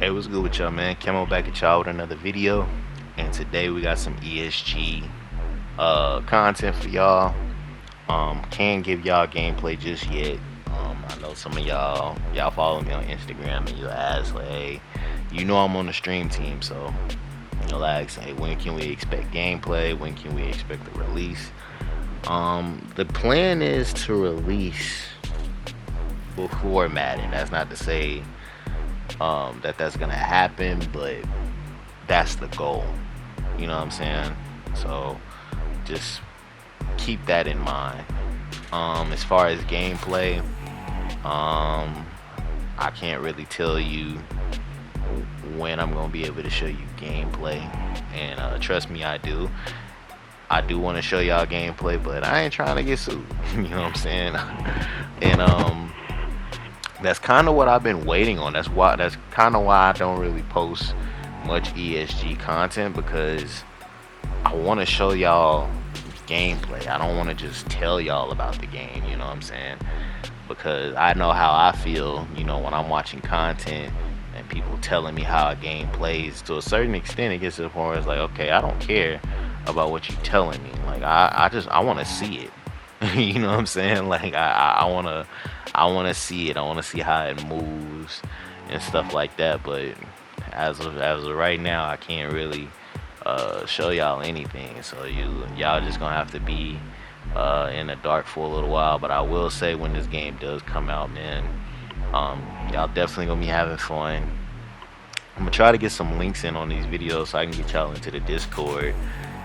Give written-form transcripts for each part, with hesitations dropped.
Hey, what's good with y'all, man? Camo back at y'all with another video, and today we got some ESG content for y'all. Can't give y'all gameplay just yet. I know some of y'all follow me on Instagram and you ask like, hey, I'm on the stream team, so you'll ask, hey, when can we expect gameplay? When can we expect the release? The plan is to release before Madden. That's not to say that's gonna happen, but that's the goal. You know what I'm saying? So just keep that in mind. As far as gameplay, I can't really tell you when I'm gonna be able to show you gameplay, and trust me, I do. I do want to show y'all gameplay, but I ain't trying to get sued. You know what I'm saying? And that's kind of what I've been waiting on. That's kind of why I don't really post much ESG content, because I want to show y'all gameplay. I don't want to just tell y'all about the game, you know what I'm saying? Because I know how I feel, when I'm watching content and people telling me how a game plays. To a certain extent, it gets to the point where it's like, okay, I don't care about what you're telling me. Like I want to see it. You know what I'm saying? Like I want to see it. I want to see how it moves and stuff like that. But as of right now, I can't really show y'all anything. So y'all just gonna have to be in the dark for a little while. But I will say, when this game does come out, man, y'all definitely gonna be having fun. I'm gonna try to get some links in on these videos so I can get y'all into the Discord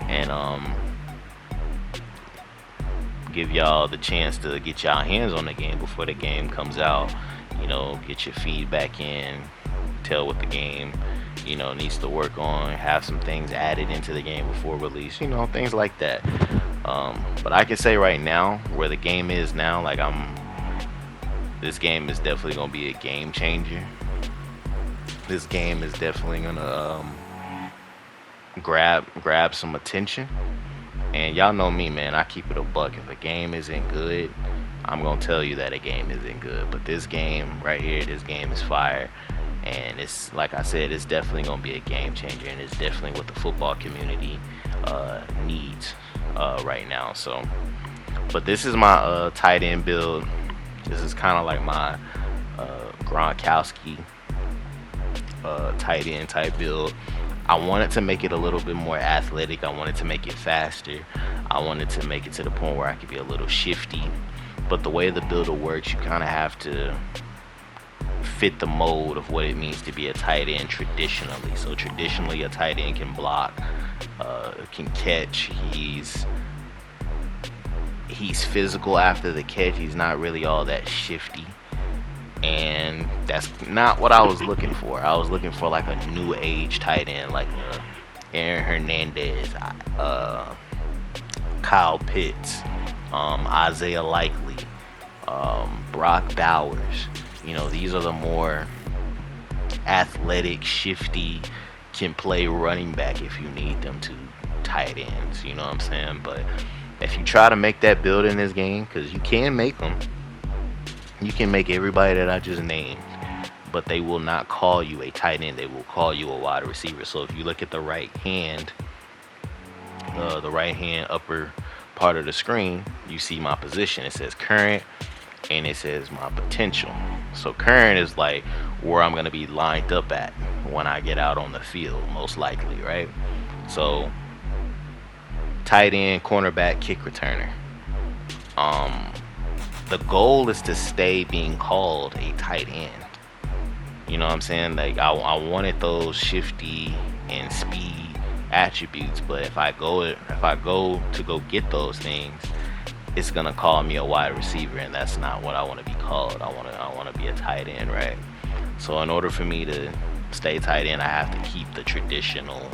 and give y'all the chance to get y'all hands on the game before the game comes out. Get your feedback in, tell what the game needs to work on, have some things added into the game before release, things like that. But I can say right now, where the game is now, like this game is definitely gonna be a game changer. This game is definitely gonna grab some attention. And y'all know me, man, I keep it a buck. If a game isn't good, I'm gonna tell you that a game isn't good. But this game right here, this game is fire. And it's, like I said, it's definitely gonna be a game changer, and it's definitely what the football community needs right now. So, but this is my tight end build. This is kind of like my Gronkowski tight end type build. I wanted to make it a little bit more athletic. I wanted to make it faster. I wanted to make it to the point where I could be a little shifty. But the way the builder works, you kind of have to fit the mold of what it means to be a tight end traditionally. So traditionally, a tight end can block, can catch. He's physical after the catch. He's not really all that shifty. And that's not what I was looking for. I was looking for like a new age tight end, like Aaron Hernandez, Kyle Pitts, Isaiah Likely, Brock Bowers. These are the more athletic, shifty, can play running back if you need them to, tight ends. You know what I'm saying? But if you try to make that build in this game, because you can make them, you can make everybody that I just named, but they will not call you a tight end. They will call you a wide receiver. So if you look at the right hand upper part of the screen, you see my position. It says current, and it says my potential. So current is like where I'm going to be lined up at when I get out on the field, most likely, right? So tight end, cornerback, kick returner. The goal is to stay being called a tight end. You know what I'm saying? Like I wanted those shifty and speed attributes, but if I go to go get those things, it's gonna call me a wide receiver, and that's not what I want to be called. I want to be a tight end, right? So in order for me to stay tight end, I have to keep the traditional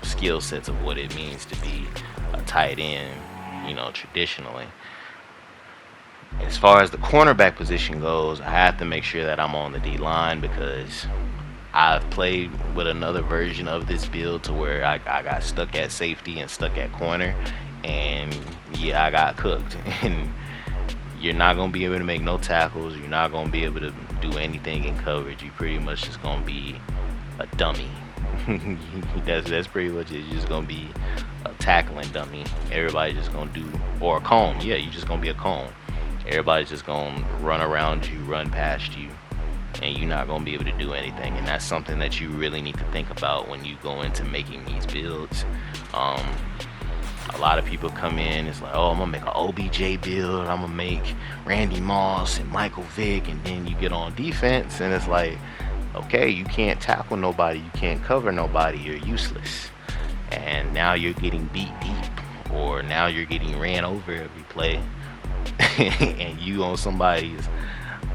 skill sets of what it means to be a tight end, traditionally. As far as the cornerback position goes, I have to make sure that I'm on the D line, because I've played with another version of this build to where I got stuck at safety and stuck at corner, and yeah, I got cooked. And you're not gonna be able to make no tackles. You're not gonna be able to do anything in coverage. You pretty much just gonna be a dummy. That's pretty much it. You're just gonna be a tackling dummy. Everybody's just gonna do, or a cone. Yeah, you're just gonna be a cone. Everybody's just gonna run around you, run past you, and you're not gonna be able to do anything. And that's something that you really need to think about when you go into making these builds. A lot of people come in, it's like, oh, I'm gonna make an OBJ build, I'm gonna make Randy Moss and Michael Vick, and then you get on defense and it's like, okay, you can't tackle nobody, you can't cover nobody, you're useless. And now you're getting beat deep, or now you're getting ran over every play and you on somebody's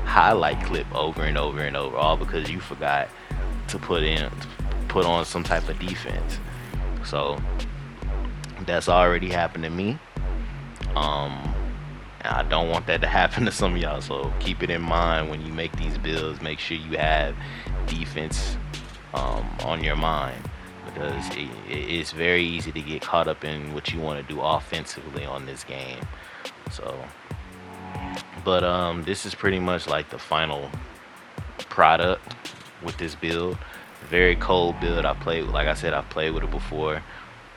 highlight clip over and over and over, all because you forgot to put on some type of defense. So that's already happened to me. And I don't want that to happen to some of y'all, so keep it in mind when you make these builds. Make sure you have defense on your mind, because it's very easy to get caught up in what you want to do offensively on this game. So, but this is pretty much like the final product with this build. Very cold build. Like I said, I've played with it before.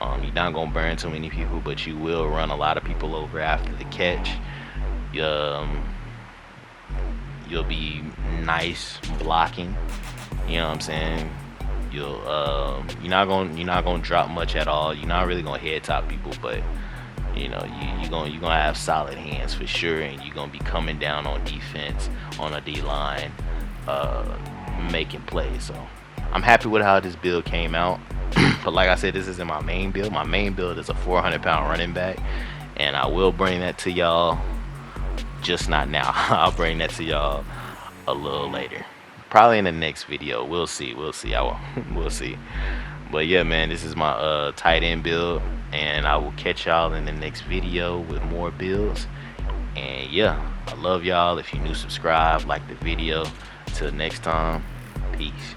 You're not gonna burn too many people, but you will run a lot of people over after the catch. You'll be nice blocking. You know what I'm saying? You're not gonna drop much at all. You're not really gonna head top people, but you know you're gonna have solid hands for sure, and you're gonna be coming down on defense on a D line, making plays. So I'm happy with how this build came out. But like I said, this isn't my main build. My main build is a 400-pound running back, and I will bring that to y'all, just not now. I'll bring that to y'all a little later, probably in the next video. We'll see. We'll see. We'll see. But yeah, man, this is my tight end build, and I will catch y'all in the next video with more builds. And yeah, I love y'all. If you're new, subscribe, like the video. Till next time, peace.